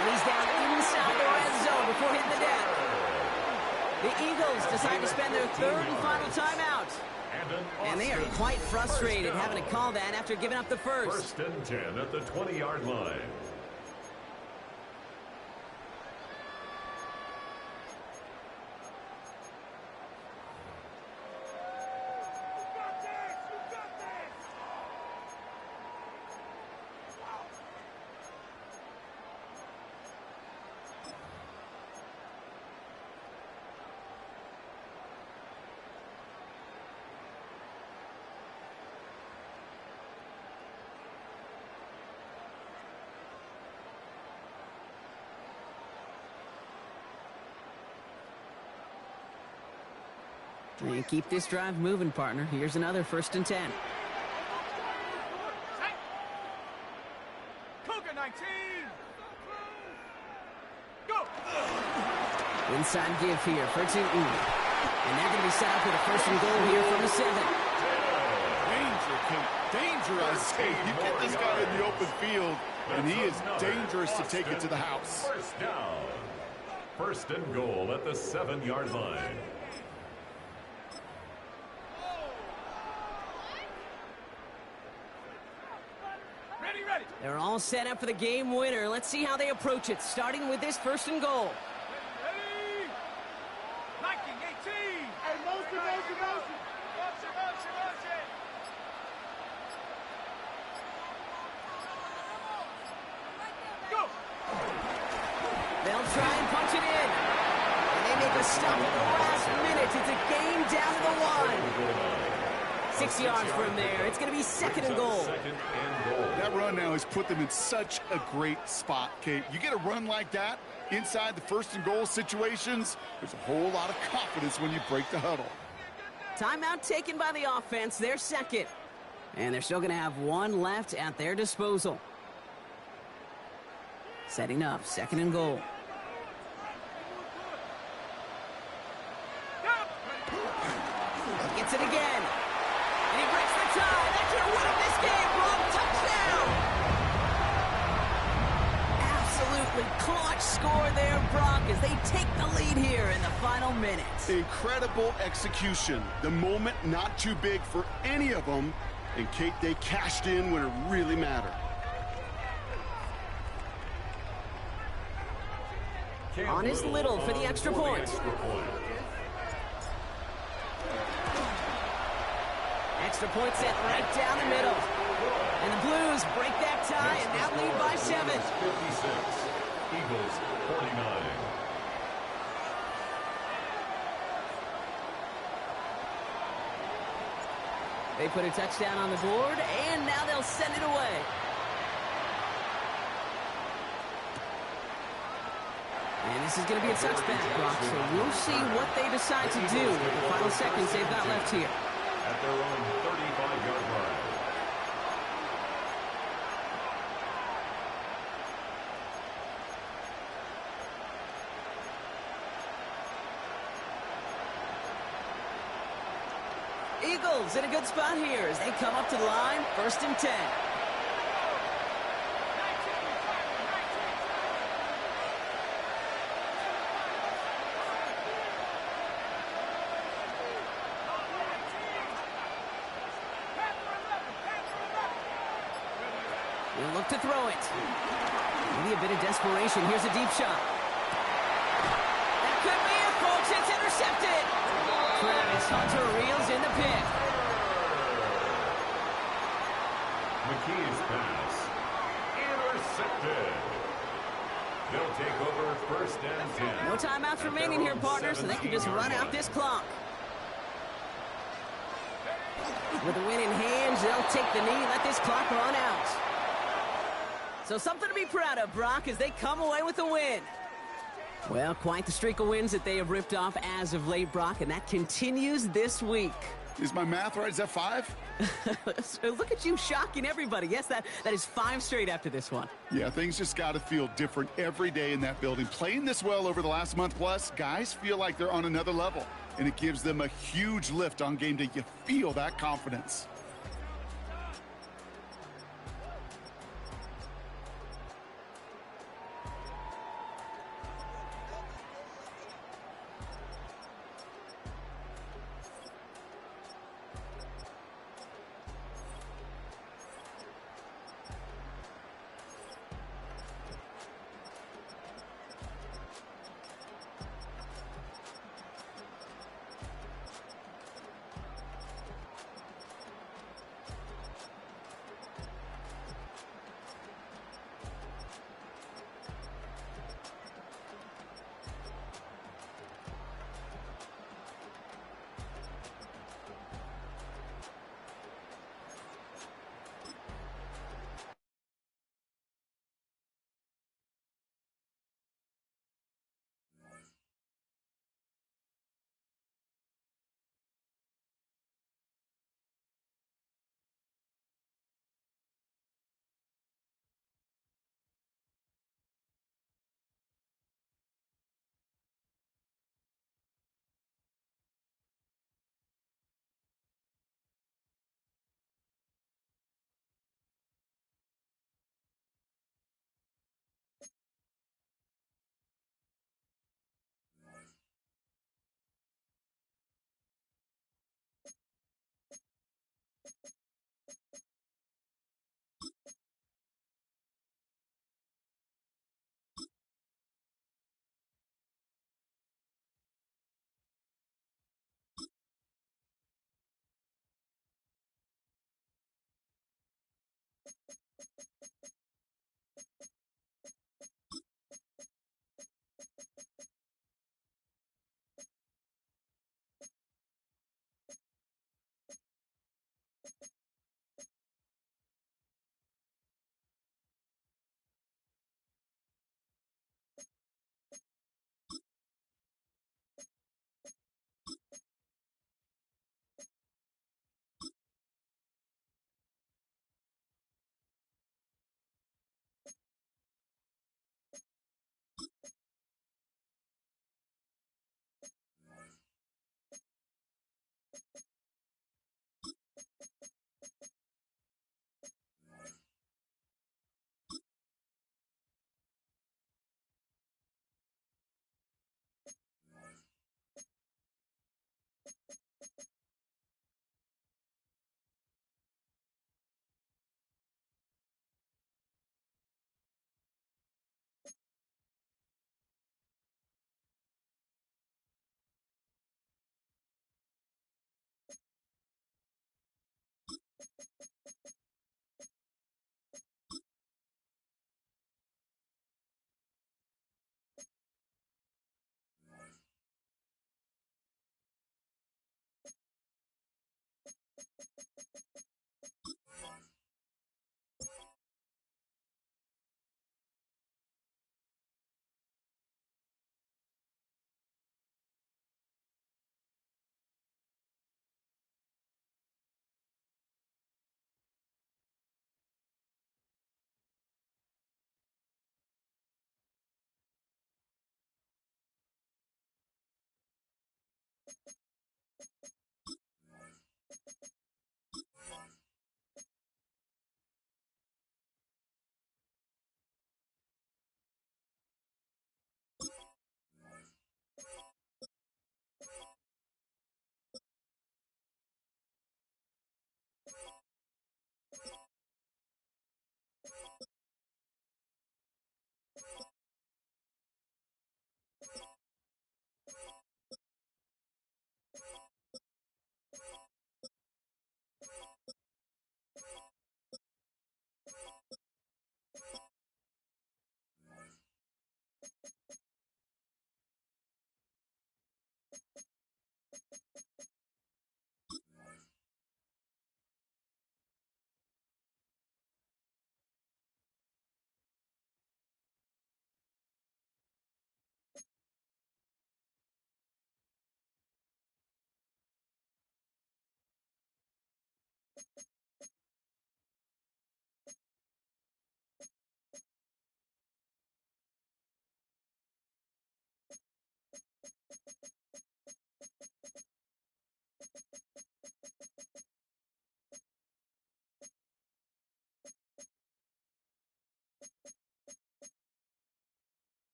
And he's down inside the red zone before hitting the deck. The Eagles decide to spend their 3rd and final timeout. And they are quite frustrated having to call that after giving up the first. 1st and 10 at the 20-yard line. And keep this drive moving, partner. Here's another 1st and 10. Cougar 19. Go. Inside give here for Yr2. And they're going to be set up with a 1st and goal here from the 7. Danger, Kate. Danger, I say. You get this guy in the open field, and he is dangerous to take it to the house. First down. 1st and goal at the 7-yard line. They're all set up for the game winner. Let's see how they approach it, starting with this 1st and goal. Ready? 1918. Hey, motion. Go. They'll try and punch it in. And they make a stop at the last minute. It's a game down to the 1. 6 yards from there. It's going to be 2nd and goal. That run now has put them in such a great spot, Kate. You get a run like that inside the 1st and goal situations, there's a whole lot of confidence when you break the huddle. Timeout taken by the offense. They're 2nd. And they're still going to have 1 left at their disposal. Setting up 2nd and goal. Gets it again. And he breaks the tie. That's your win of this game, Brock. Touchdown! Absolutely clutch score there, Brock, as they take the lead here in the final minutes. Incredible execution. The moment not too big for any of them. And, Kate, they cashed in when it really mattered. On is Little for the extra point. Extra point set right down the middle. And the Blues break that tie and now lead by 7. 56. Eagles 49. They put a touchdown on the board, and now they'll send it away. And this is going to be a touchback, Brock, so we'll see what they decide to do with the final seconds they've got left here. At their own 35-yard line. Eagles in a good spot here as they come up to the line, 1st and 10. He'll look to throw it. Maybe a bit of desperation. Here's a deep shot. That could be it, folks. It's intercepted. Travis Hunter reels in the pick. McKee's pass. Intercepted. They'll take over 1st and 10. No timeouts remaining here, partners, so they can just run out this clock. With the win in hand, they'll take the knee and let this clock run out. So something to be proud of, Brock, as they come away with a win. Well, quite the streak of wins that they have ripped off as of late, Brock, and that continues this week. Is my math right? Is that 5? So look at you shocking everybody. Yes, that is 5 straight after this one. Yeah, things just got to feel different every day in that building. Playing this well over the last month plus, guys feel like they're on another level, and it gives them a huge lift on game day. You feel that confidence.